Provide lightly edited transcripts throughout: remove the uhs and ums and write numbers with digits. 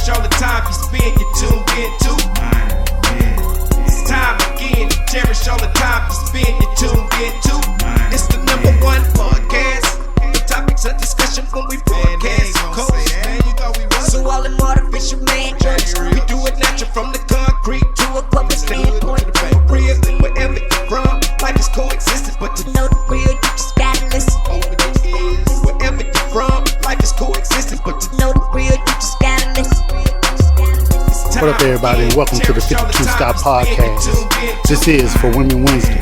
cherish all the time you spend, you tuned in to. It's time again to cherish all the time you spend, you tuned in to. It's the number one podcast. The topics of discussion when we broadcast. So all them artificial man jokes, we do it natural from the concrete to a public standpoint. Real, wherever you're from, life is coexisting, but to know the real, you just gotta listen. Wherever you're from, life is coexisting, but to know the real, you just gotta listen. What up, everybody, and welcome to the 52 Scott Podcast. This is For Women Wednesday.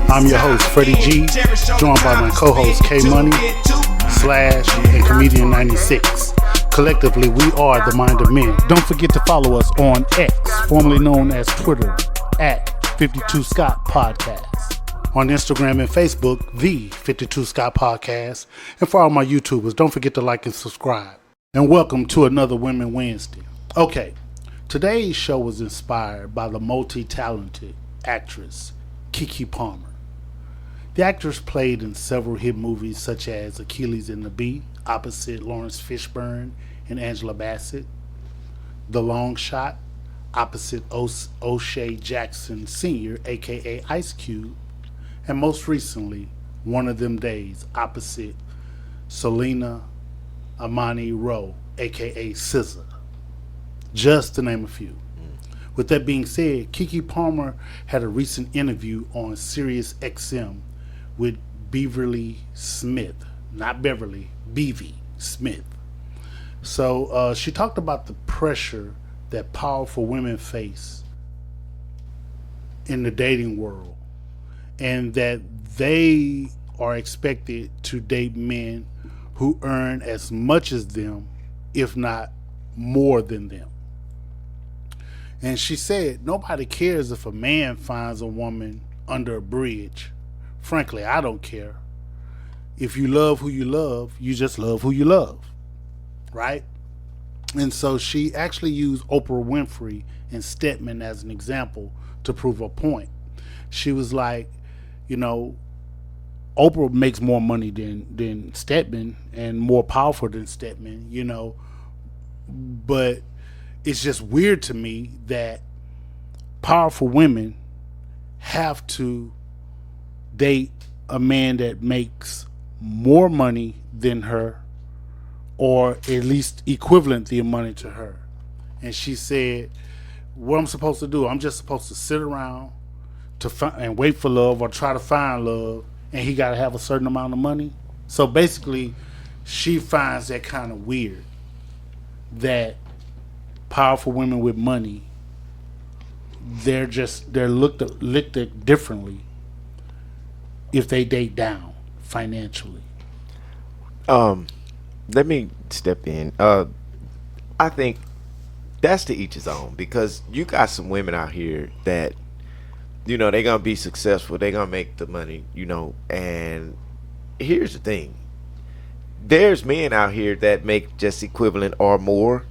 I'm your host, Freddie G, joined by my co-host, K Money, Slash, and Comedian 96. Collectively, we are the Mind of Men. Don't forget to follow us on X, formerly known as Twitter, at 52 Scott Podcast. On Instagram and Facebook, the 52 Scott Podcast. And for all my YouTubers, don't forget to like and subscribe. And welcome to another Women Wednesday. Okay, today's show was inspired by the multi-talented actress, Keke Palmer. The actress played in several hit movies such as Achilles and the Bee, opposite Lawrence Fishburne and Angela Bassett, The Long Shot, opposite O'Shea Jackson Sr., aka Ice Cube, and most recently, One of Them Days, opposite Selena Amani Rowe, aka SZA, just to name a few. With that being said, Keke Palmer had a recent interview on Sirius XM with Beverly Smith, not Beverly, Beavy Smith. So she talked about the pressure that powerful women face in the dating world, and that they are expected to date men who earn as much as them, if not more than them. And she said, nobody cares if a man finds a woman under a bridge. Frankly, I don't care. If you love who you love, you just love who you love, right? And so she actually used Oprah Winfrey and Stedman as an example to prove her point. She was like, you know, Oprah makes more money than Stedman and more powerful than Stedman, you know, but it's just weird to me that powerful women have to date a man that makes more money than her, or at least equivalent the money to her. And she said, what I'm supposed to do, I'm just supposed to sit around and wait for love or try to find love, and he got to have a certain amount of money. So basically, she finds that kind of weird, that powerful women with money, they're looked at differently if they date down financially. Let me step in. I think that's to each his own, because you got some women out here that, you know, they're gonna be successful, they're gonna make the money, you know. And here's the thing, there's men out here that make just equivalent or more,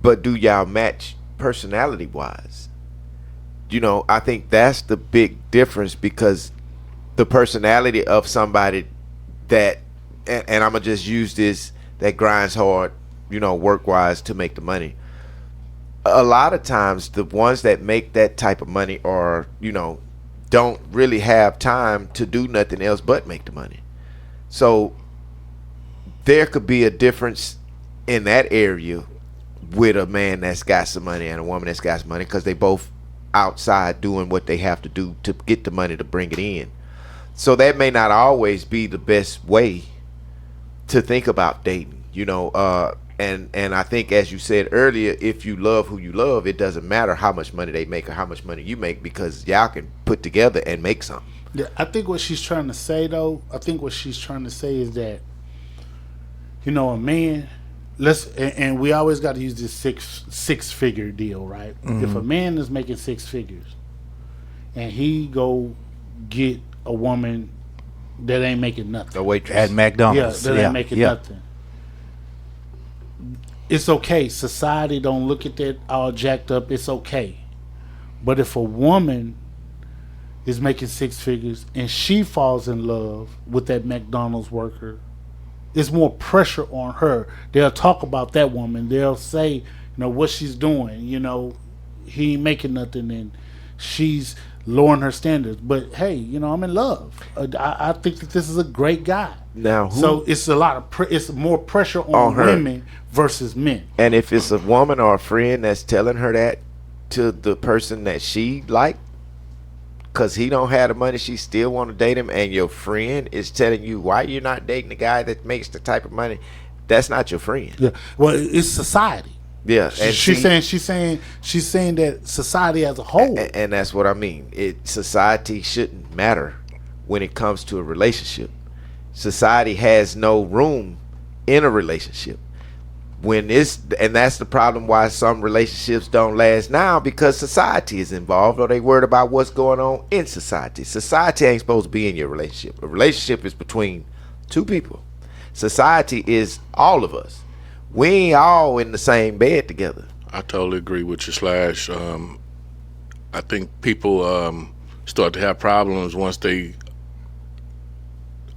but do y'all match personality wise? You know, I think that's the big difference, because the personality of somebody that, and I'm gonna just use this, that grinds hard, you know, work wise to make the money. A lot of times the ones that make that type of money are, you know, don't really have time to do nothing else but make the money. So there could be a difference in that area with a man that's got some money and a woman that's got some money, because they both outside doing what they have to do to get the money to bring it in. So that may not always be the best way to think about dating, you know. And I think, as you said earlier, if you love who you love, it doesn't matter how much money they make or how much money you make, because y'all can put together and make something. Yeah, I think what she's trying to say, though, is that, you know, a man, and we always got to use this six figure deal, right? Mm-hmm. If a man is making six figures and he go get a woman that ain't making nothing, a waitress at McDonald's, ain't making nothing, it's okay. Society don't look at that all jacked up. It's okay. But if a woman is making six figures and she falls in love with that McDonald's worker, it's more pressure on her. They'll talk about that woman. They'll say, you know, what she's doing. You know, he ain't making nothing, and she's lowering her standards. But hey, you know, I'm in love. I think that this is a great guy. Now, so it's a lot of it's more pressure on women versus men. And if it's a woman or a friend that's telling her that to the person that she like, because he don't have the money, she still want to date him, and your friend is telling you why you're not dating a guy that makes the type of money, that's not your friend. Yeah. Well, it's society. Yeah, and she's saying that society as a whole, and that's what I mean. Society shouldn't matter when it comes to a relationship. Society has no room in a relationship. And that's the problem why some relationships don't last now, because society is involved, or they worried about what's going on in society. Society ain't supposed to be in your relationship. A relationship is between two people. Society is all of us. We ain't all in the same bed together. I totally agree with you, Slash. I think people start to have problems once they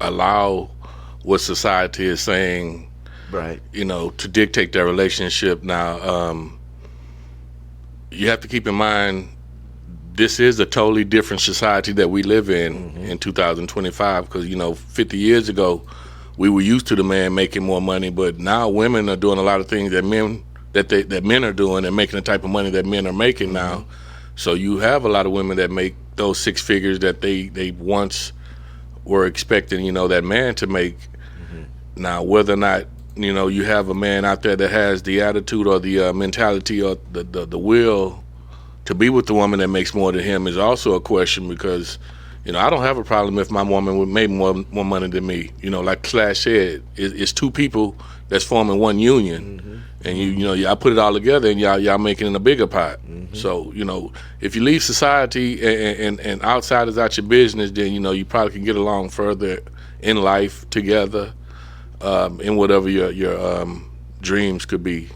allow what society is saying, right, you know, to dictate their relationship. Now, you have to keep in mind, this is a totally different society that we live in 2025, because, you know, 50 years ago, we were used to the man making more money, but now women are doing a lot of things that men are doing and making the type of money that men are making now. So you have a lot of women that make those six figures that they once were expecting, you know, that man to make. Now, whether or not, you know, you have a man out there that has the attitude or the mentality or the will to be with the woman that makes more than him is also a question, because, you know, I don't have a problem if my woman would make more money than me. You know, like Slash said, it's two people that's forming one union, and you know, y'all put it all together, and y'all making it a bigger pot. So, you know, if you leave society and outsiders out your business, then, you know, you probably can get along further in life together, in whatever your dreams could be.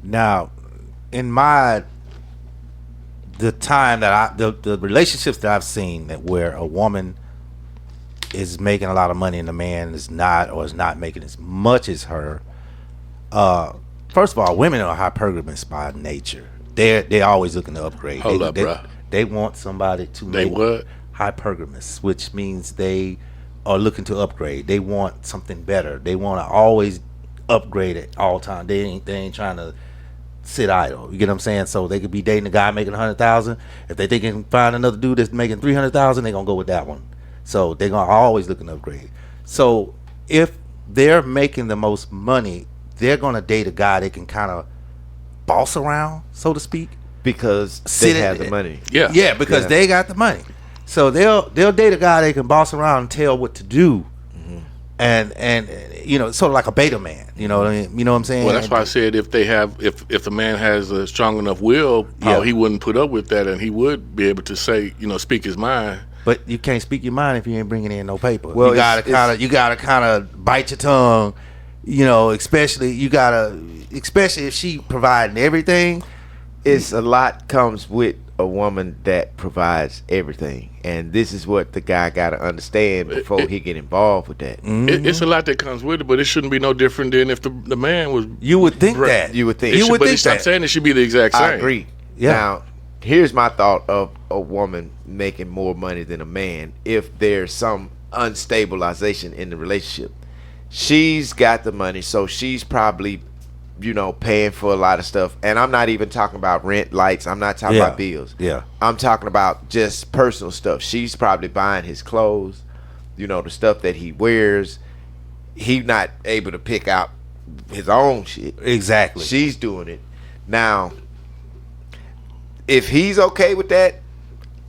Now, in the time that the relationships that I've seen that where a woman is making a lot of money and the man is not, or is not making as much as her. First of all, women are hypergamous by nature. They're always looking to upgrade. Hold up, bro. They want somebody to They make what? Hypergamous, which means they are looking to upgrade. They want something better. They want to always upgrade at all time. They ain't trying to sit idle. You get what I'm saying? So they could be dating a guy making 100,000. If they think they can find another dude that's making 300,000, they're gonna go with that one. So they're gonna always looking to upgrade. So if they're making the most money, they're gonna date a guy they can kind of boss around, so to speak, because they have the money. Yeah, because they got the money. So they'll date a guy they can boss around and tell what to do. And you know, sort of like a beta man, you know what I mean? You know what I'm saying? Well, that's why I said if the man has a strong enough will, he wouldn't put up with that, and he would be able to say, you know, speak his mind. But you can't speak your mind if you ain't bringing in no paper. Well, you gotta kind of bite your tongue, you know. Especially if she providing everything. It's a lot comes with a woman that provides everything, and this is what the guy got to understand before he get involved with that. It's a lot that comes with it, but it shouldn't be no different than if the man was. You would think that. You would think. I'm saying it should be the exact same. I agree. Yeah. Now, here's my thought of a woman making more money than a man. If there's some unstabilization in the relationship, she's got the money, so she's probably, you know, paying for a lot of stuff. And I'm not even talking about rent, lights. I'm not talking about bills. Yeah. I'm talking about just personal stuff. She's probably buying his clothes, you know, the stuff that he wears. He's not able to pick out his own shit. Exactly. She's doing it. Now, if he's okay with that,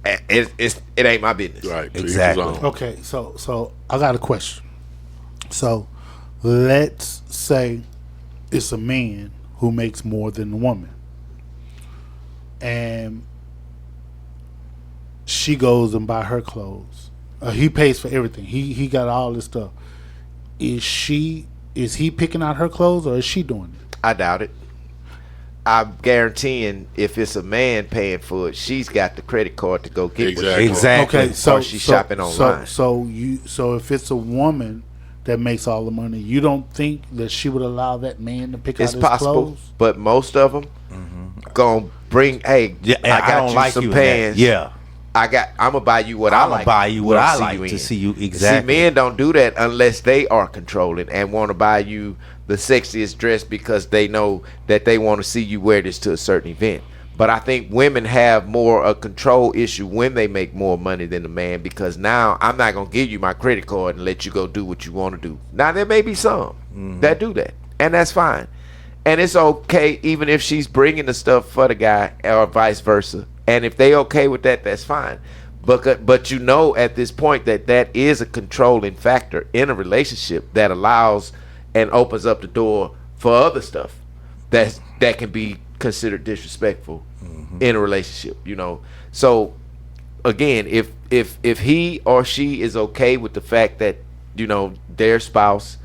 it ain't my business. Right. Exactly. Okay, so I got a question. So let's say it's a man who makes more than a woman, and she goes and buy her clothes. He pays for everything. He got all this stuff. Is he picking out her clothes, or is she doing it? I doubt it. I'm guaranteeing if it's a man paying for it, she's got the credit card to go get Exactly. what she wants. Okay, so Or she's shopping online. So if it's a woman that makes all the money. You don't think that she would allow that man to pick It's out his possible, clothes? but most of them gonna bring. Hey, Yeah, I got don't you like some you in that. pants. Yeah. I'm gonna buy you what I I'ma like. buy you what I like in. to see you exactly. See, men don't do that unless they are controlling and want to buy you the sexiest dress because they know that they want to see you wear this to a certain event. But I think women have more a control issue when they make more money than the man, because now I'm not gonna give you my credit card and let you go do what you want to do. Now there may be some that do that, and that's fine, and it's okay even if she's bringing the stuff for the guy or vice versa. And if they okay with that, that's fine. But you know at this point that is a controlling factor in a relationship that allows and opens up the door for other stuff that can be considered disrespectful in a relationship. So again, if he or she is okay with the fact that their spouse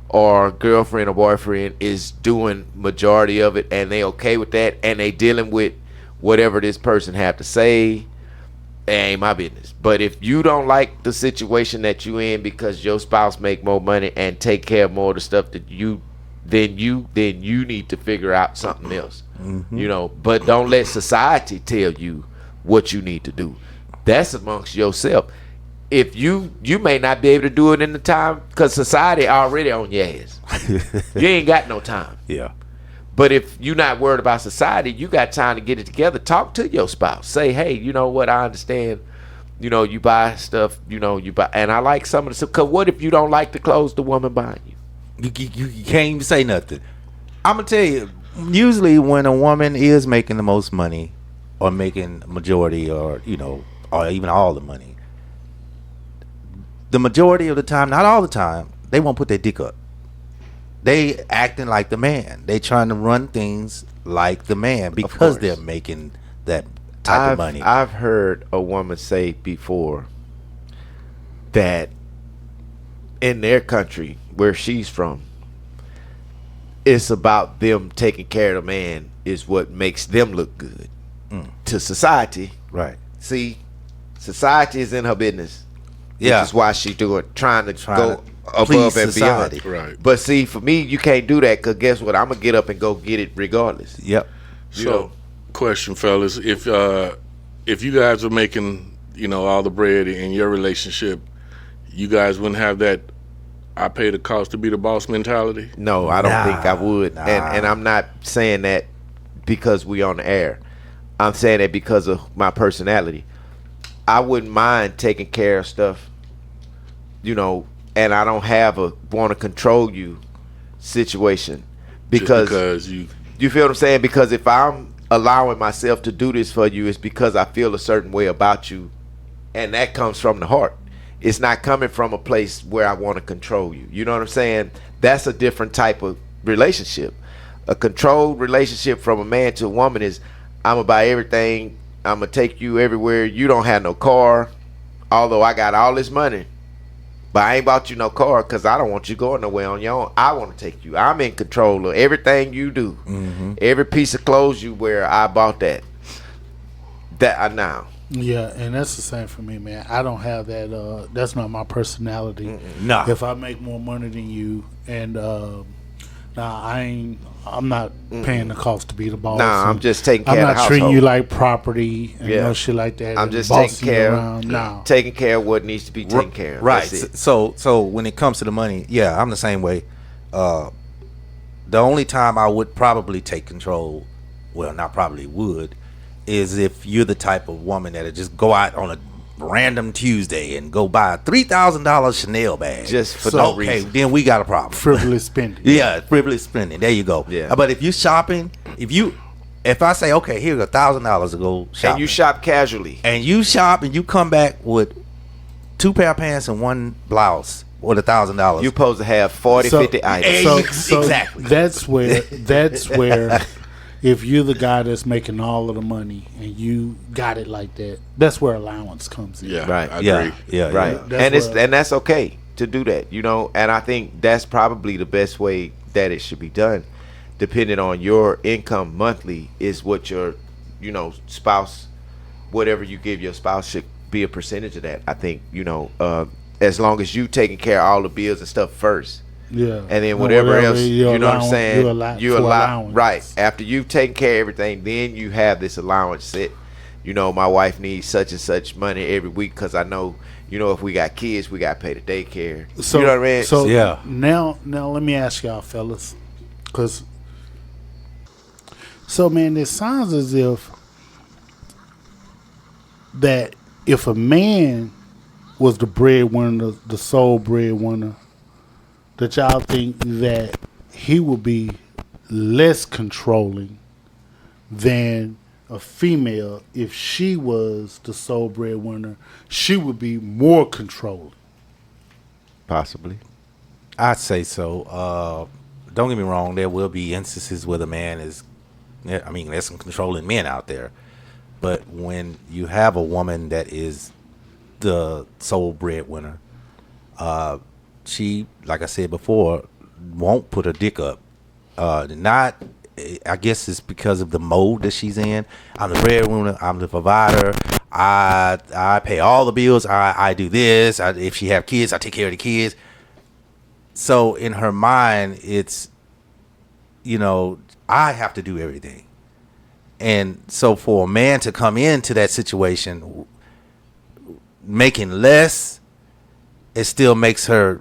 or girlfriend or boyfriend is doing majority of it, and they okay with that, and they dealing with whatever this person have to say, it ain't my business. But if you don't like the situation that you in because your spouse make more money and take care of more of the stuff that then you need to figure out something else. But don't let society tell you what you need to do. That's amongst yourself. If you may not be able to do it in the time because society already on your ass. You ain't got no time. Yeah. But if you're not worried about society, you got time to get it together. Talk to your spouse. Say, hey, you know what? I understand. You buy stuff. You buy, and I like some of the stuff. Cause what if you don't like the clothes the woman buying you? You can't even say nothing. I'm gonna tell you. Usually, when a woman is making the most money, or making majority, or or even all the money, the majority of the time, not all the time, they won't put their dick up. They acting like the man. They trying to run things like the man because they're making that type of money. I've heard a woman say before that in their country, where she's from, it's about them taking care of the man is what makes them look good to society. Right. See, society is in her business. Yeah. Which is why she's trying to go above please and society. beyond. Right. But see, for me, you can't do that because guess what? I'm going to get up and go get it regardless. Yep. So, question, fellas, if you guys are making all the bread in your relationship, you guys wouldn't have that I pay the cost to be the boss mentality? No, I don't think I would. Nah. And I'm not saying that because we on the air. I'm saying that because of my personality. I wouldn't mind taking care of stuff, and I don't have a want to control you situation because you feel what I'm saying? Because if I'm allowing myself to do this for you, it's because I feel a certain way about you, and that comes from the heart. It's not coming from a place where I want to control you. You know what I'm saying? That's a different type of relationship. A controlled relationship from a man to a woman is, I'm gonna buy everything, I'm gonna take you everywhere. You don't have no car, although I got all this money, but I ain't bought you no car because I don't want you going nowhere on your own. I want to take you. I'm in control of everything you do. Every piece of clothes you wear, I bought that. Now. Yeah, and that's the same for me, man. I don't have that. That's not my personality. Nah. If I make more money than you, and I'm not paying the cost to be the boss. Nah, I'm just taking I'm care of the not treating household. you like property and Yeah. no shit like that. I'm and just bossing taking you care around. No. taking care of what needs to be taken care of. Right. That's it. So when it comes to the money, yeah, I'm the same way. The only time I would probably take control, well, not probably would, is if you're the type of woman that'll just go out on a random Tuesday and go buy a $3,000 Chanel bag Just for no reason. then we got a problem. Frivolous spending. Yeah, frivolous spending. There you go. Yeah. But if you shopping, if I say, okay, here's $1,000 to go shopping, And you shop casually. and you shop and you come back with 2 pair of pants and 1 blouse with $1,000, You're supposed to have 40, 50 items. So Exactly. That's where if you're the guy that's making all of the money and you got it like that, that's where allowance comes in. Yeah, Right. I yeah, agree. yeah, Right. yeah. That's And that's okay to do that, and I think that's probably the best way that it should be done, depending on your income monthly, is what your spouse, whatever you give your spouse should be a percentage of that. I think, as long as you taking care of all the bills and stuff first. Yeah. And then whatever else, you know what I'm saying? You allow right. After you've taken care of everything, then you have this allowance set. You know, my wife needs such and such money every week because I know, you know, if we got kids, we got to pay the daycare. So, you know what I mean? So Yeah. Now let me ask y'all, fellas, because man, it sounds as if that if a man was the breadwinner, the sole breadwinner, that y'all think that he would be less controlling than a female. If she was the sole breadwinner, she would be more controlling. Possibly. I'd say so. Don't get me wrong. There will be instances where the man is. I mean, there's some controlling men out there, but when you have a woman that is the sole breadwinner, she, like I said before, won't put her dick up. Not, I guess it's because of the mode that she's in. I'm the breadwinner. I'm the provider. I pay all the bills. I do this. If she have kids, I take care of the kids. So in her mind, it's, you know, I have to do everything. And so for a man to come into that situation making less, it still makes her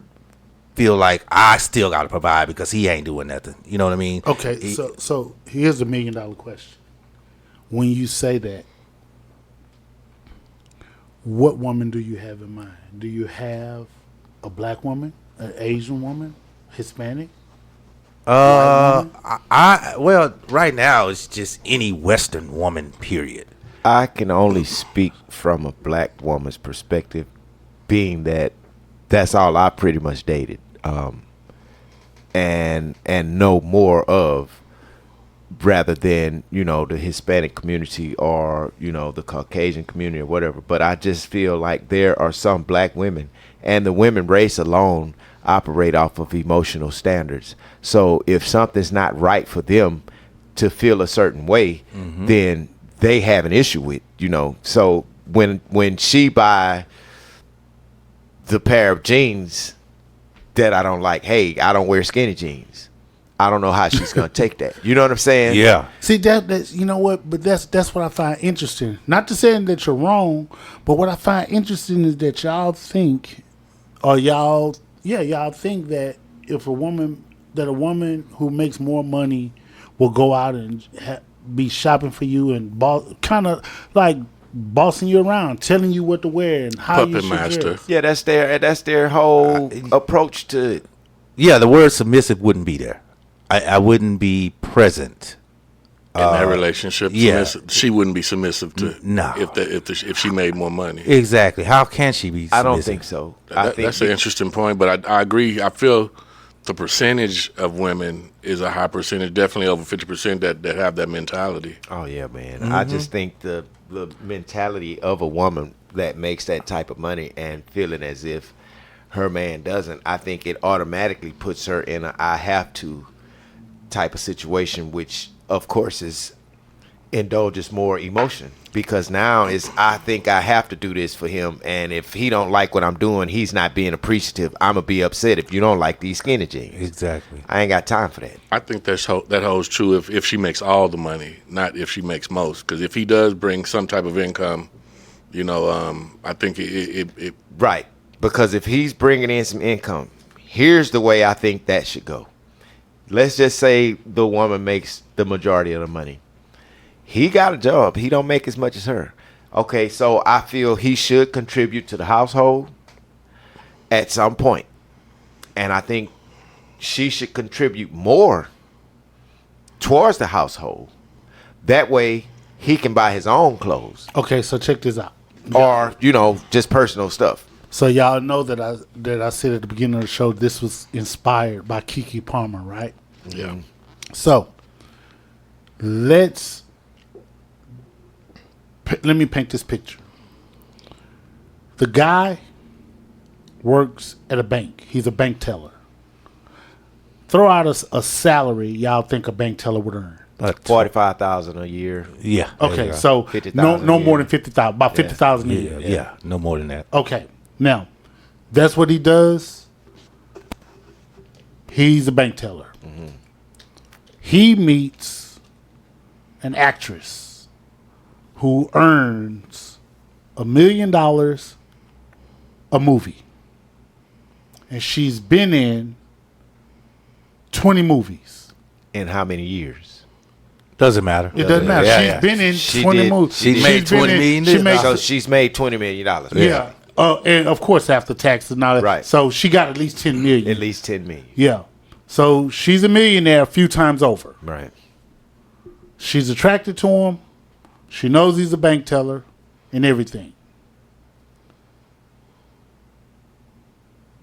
feel like I still got to provide because he ain't doing nothing. You know what I mean? Okay, so here's the $1 million question. When you say that, what woman do you have in mind? Do you have a black woman, an Asian woman, Hispanic? Well, right now it's just any Western woman, period. I can only speak from a black woman's perspective, being that that's all I pretty much dated, and know more of, rather than, you know, the Hispanic community or, you know, the Caucasian community or whatever. But I just feel like there are some black women, and the women race alone operate off of emotional standards. So if something's not right for them to feel a certain way, then they have an issue with, you know. So when she buy the pair of jeans that I don't like, hey, I don't wear skinny jeans, I don't know how she's gonna take that. You know what I'm saying? Yeah. See, that's, you know what, but that's what I find interesting. Not to say that you're wrong, but what I find interesting is that y'all think, or y'all think that if a woman who makes more money will go out and be shopping for you and kind of like bossing you around, telling you what to wear and how you Puppet should master. dress. Yeah, that's their whole approach to it. Yeah, the word submissive wouldn't be there. I wouldn't be present. In that relationship, yeah. she wouldn't be submissive to No. if she made more money. Exactly. How can she be submissive? I don't think so. I think That's an interesting point, but I agree. I feel the percentage of women is a high percentage, definitely over 50% that have that mentality. Oh yeah, man. I just think the mentality of a woman that makes that type of money and feeling as if her man doesn't, I think it automatically puts her in a I have to type of situation, which of course indulges more emotion, because now is I think I have to do this for him, and if he don't like what I'm doing, he's not being appreciative. I'm gonna be upset if you don't like these skinny jeans. Exactly. I ain't got time for that. I think that holds true if she makes all the money, not if she makes most. Because if he does bring some type of income, you know, I think it Right. Because if he's bringing in some income, here's the way I think that should go. Let's just say the woman makes the majority of the money. He got a job. He don't make as much as her. Okay, so I feel he should contribute to the household at some point. And I think she should contribute more towards the household. That way he can buy his own clothes. Okay, so check this out. Or, you know, just personal stuff. So y'all know that I said at the beginning of the show this was inspired by Keke Palmer, right? yeah. So let me paint this picture. The guy works at a bank. He's a bank teller. Throw out a salary y'all think a bank teller would earn. $45,000 a year. Yeah. Okay, so 50,000 no a more year. than 50,000, about 50,000 a year. Yeah. No more than that. Okay, now That's what he does. He's a bank teller. He meets an actress who earns $1 million a movie. And she's been in 20 movies. In how many years? Doesn't matter. It doesn't matter. Yeah, She's been in She 20 did. movies. She made She's been $20 million. She made, So she's made $20 million. yeah. And of course after taxes and all that. Right. So she got at least 10 million. At least 10 million. Yeah. So she's a millionaire a few times over. Right. She's attracted to him. She knows he's a bank teller and everything.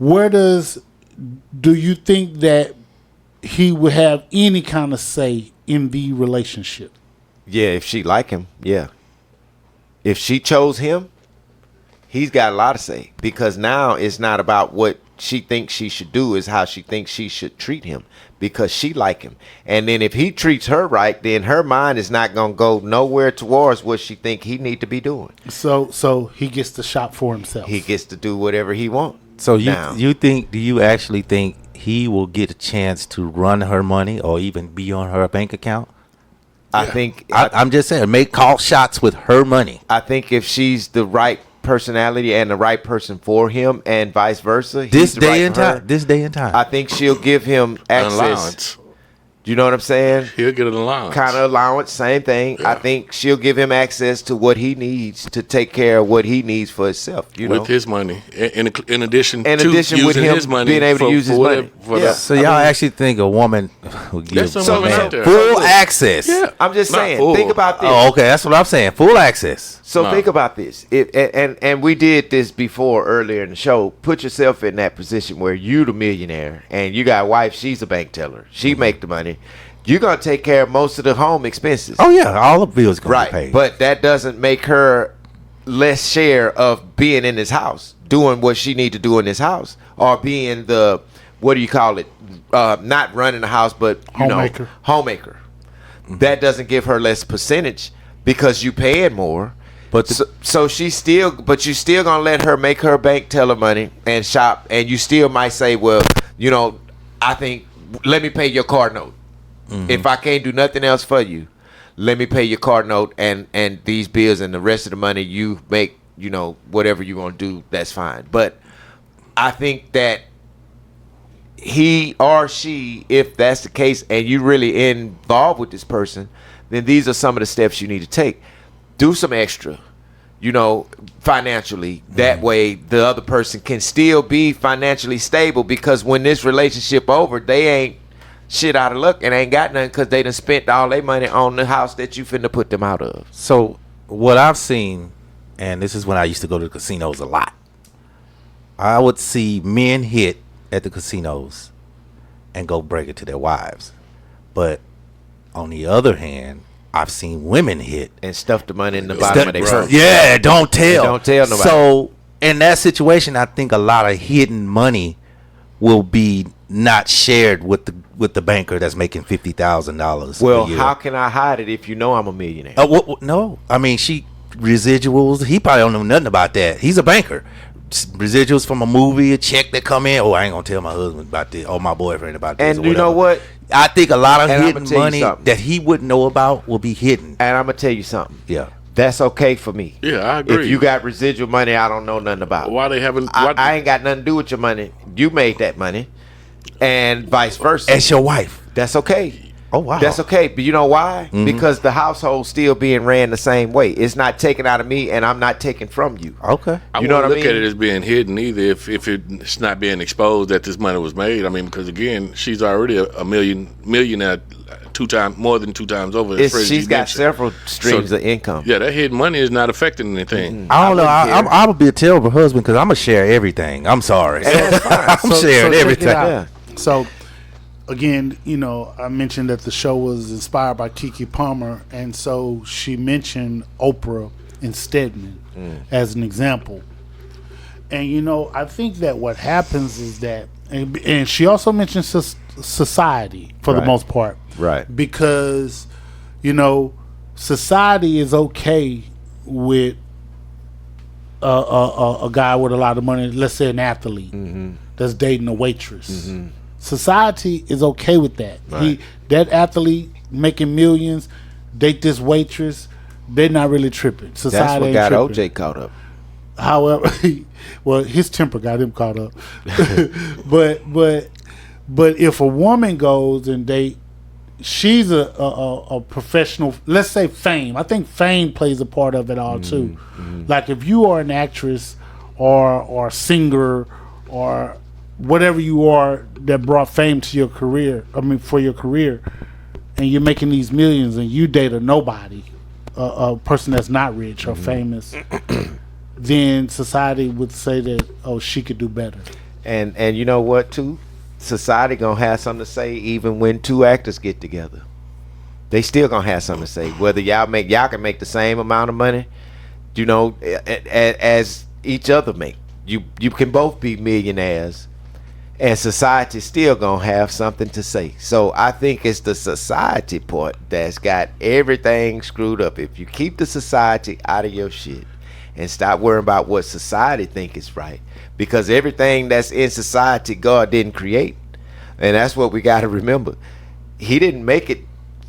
Do you think that he would have any kind of say in the relationship? Yeah, if she like him, yeah. If she chose him, he's got a lot to say. Because now it's not about what she thinks she should do, it's how she thinks she should treat him. Because she like him. And then if he treats her right, then her mind is not going to go nowhere towards what she think he need to be doing. So he gets to shop for himself. He gets to do whatever he wants. So now. do you actually think he will get a chance to run her money or even be on her bank account? I think I'm just saying, call shots with her money. I think if she's the right personality and the right person for him and vice versa, This he's the day right and for her, time. This day and time. I think she'll give him An access. allowance. You know what I'm saying? He'll get an allowance. Kind of allowance, same thing. Yeah. I think she'll give him access to what he needs to take care of what he needs for himself. You know, with his money, in addition In to addition with using him his money, being able to use his money. Yeah. so y'all actually think a woman will give There's a some women man out there. full access? Yeah. I'm just Not saying. full. Think about this. Oh, okay. That's what I'm saying. Full access. So No. think about this. And we did this before earlier in the show. Put yourself in that position where you the millionaire and you got a wife. She's a bank teller. She make the money. You're gonna take care of most of the home expenses. Oh yeah, all the bills gonna Right, be paid. but that doesn't make her less share of being in this house, doing what she need to do in this house, or being the, what do you call it? Not running the house, but Homemaker. Homemaker. That doesn't give her less percentage because you paying more. But So she still, but you still gonna let her make her bank teller money and shop, and you still might say, well, I think let me pay your car note. If I can't do nothing else for you, let me pay your car note and these bills and the rest of the money you make, whatever you're going to do, that's fine. But I think that he or she, if that's the case and you really involved with this person, then these are some of the steps you need to take. Do some extra, financially. That way the other person can still be financially stable, because when this relationship over, they ain't shit out of luck and ain't got nothing because they done spent all their money on the house that you finna put them out of. So what I've seen, and this is when I used to go to the casinos a lot, I would see men hit at the casinos and go break it to their wives. But on the other hand, I've seen women hit And stuff the money in the bottom of their purse. Yeah, don't tell. Don't tell nobody. So in that situation, I think a lot of hidden money will be not shared with the banker that's making $50,000 Well, a year. how can I hide it if you know I'm a millionaire? No, I mean, she residuals. He probably don't know nothing about that. He's a banker. Residuals from a movie, a check that come in. Oh, I ain't gonna tell my husband about this or my boyfriend about this. And or you know whatever. what? I think a lot of And I'ma hidden tell you money something. that he wouldn't know about will be hidden. And I'm gonna tell you something. Yeah. That's okay for me. Yeah, I agree. If you got residual money, I don't know nothing about. Why they haven't? I ain't got nothing to do with your money. You made that money, and vice versa. As your wife. That's okay. Oh wow. That's okay. But you know why? Because the household's still being ran the same way. It's not taken out of me, and I'm not taking from you. Okay. I You know wouldn't what I look at mean? it as being hidden either. If it's not being exposed that this money was made. I mean, because again, she's already a millionaire more than two times over. as Freddie She's G got mentioned. several streams So, of income. Yeah, that hidden money is not affecting anything. I don't know. wouldn't care. I'm gonna be a terrible husband because I'm gonna share everything. I'm sorry. And that's fine. I'm sharing check it everything. out. Yeah. So, again, I mentioned that the show was inspired by Keke Palmer, and so she mentioned Oprah and Stedman as an example. And I think that what happens is that, and she also mentioned society for the Right. most part, Right. because society is okay with a guy with a lot of money, let's say an athlete, that's dating a waitress. Society is okay with that. Right. That athlete making millions, date this waitress, they're not really tripping. Society That's what ain't got tripping. OJ caught up. However, well, his temper got him caught up. but if a woman goes and she's a professional, let's say fame. I think fame plays a part of it all too. Like if you are an actress or a singer or whatever you are that brought fame to your career, for your career, and you're making these millions and you date a nobody, a person that's not rich or famous, then society would say that, oh, she could do better. And you know what too? Society gonna have something to say even when two actors get together. They still gonna have something to say. Whether y'all can make the same amount of money, as each other make. You can both be millionaires, and society still gonna have something to say. So I think it's the society part that's got everything screwed up. If you keep the society out of your shit and stop worrying about what society think is right, because everything that's in society God didn't create, and that's what we got to remember. He didn't make it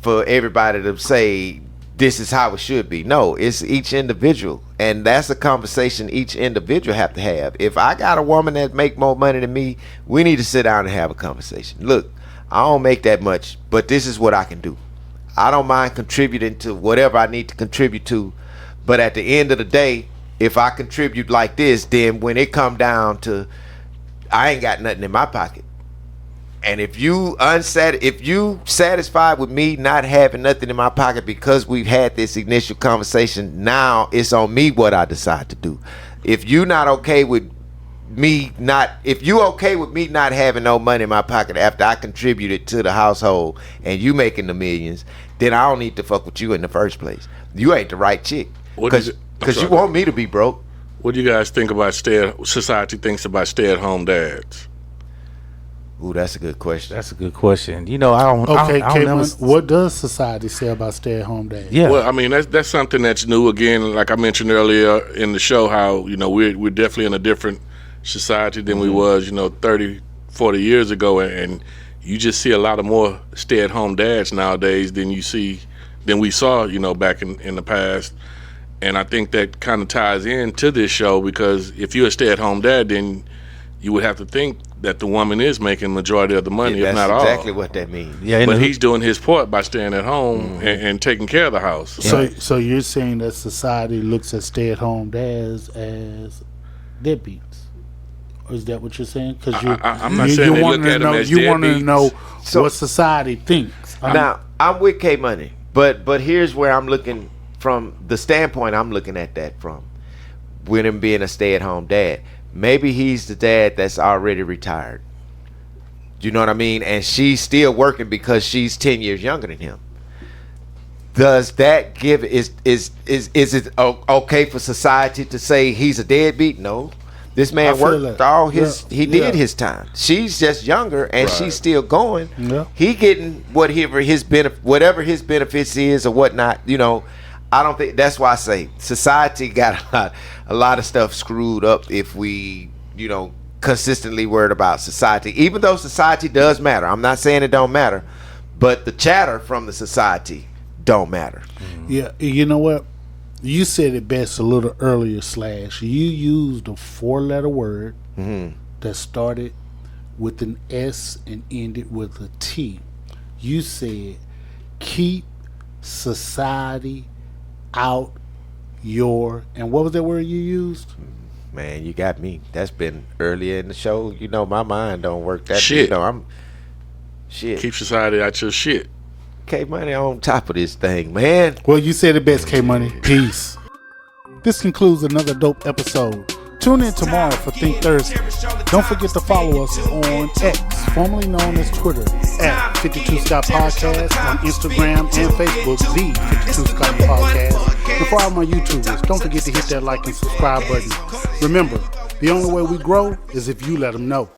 for everybody to say this is how it should be. No, it's each individual, and that's a conversation each individual have to have. If I got a woman that make more money than me, we need to sit down and have a conversation. Look, I don't make that much, but this is what I can do. I don't mind contributing to whatever I need to contribute to, but at the end of the day, if I contribute like this, then when it come down to, I ain't got nothing in my pocket. And if you satisfied with me not having nothing in my pocket because we've had this initial conversation, now it's on me what I decide to do. If you okay with me not having no money in my pocket after I contributed to the household and you making the millions, then I don't need to fuck with you in the first place. You ain't the right chick. Because you want me to be broke. What do you guys think about society thinks about stay-at-home dads? Ooh, that's a good question. That's a good question. I don't know. What does society say about stay-at-home dads? Yeah. Well, I mean, that's something that's new. Again, like I mentioned earlier in the show, how, we're definitely in a different society than we was, 30, 40 years ago. And you just see a lot of more stay-at-home dads nowadays than we saw, back in the past. And I think that kind of ties into this show, because if you're a stay-at-home dad, then you would have to think that the woman is making majority of the money, if not all. That's exactly what that means. Yeah, but he's doing his part by staying at home and taking care of the house. So you're saying that society looks at stay-at-home dads as deadbeats? Or is that what you're saying? Because I'm not saying they look at them as deadbeats. You want to know what society thinks. Now, I'm with K Money, but here's where I'm looking from the standpoint I'm looking at that from. With him being a stay-at-home dad, maybe he's the dad that's already retired. You know what I mean? And she's still working because she's 10 years younger than him. Does that give is it okay for society to say he's a deadbeat? No. This man worked all his did his time. She's just younger and she's still going. Yeah. He getting whatever his benefits is or whatnot, I don't think that's why I say society got a lot of stuff screwed up if we, consistently worried about society. Even though society does matter. I'm not saying it don't matter, but the chatter from the society don't matter. Yeah, you know what? You said it best a little earlier, Slash. You used a 4-letter word that started with an S and ended with a T. You said keep society out your, and what was that word you used? Man, you got me. That's been earlier in the show. My mind don't work that. Shit. I'm shit. Keep society out your shit. K Money on top of this thing, man. Well, you said it best, K Money. Peace. This concludes another dope episode. Tune in tomorrow for Think Thursday. Don't forget to follow us on X, formerly known as Twitter, at 52 Scott Podcast, on Instagram and Facebook, the 52 Scott Podcast. And for all my YouTubers, don't forget to hit that like and subscribe button. Remember, the only way we grow is if you let them know.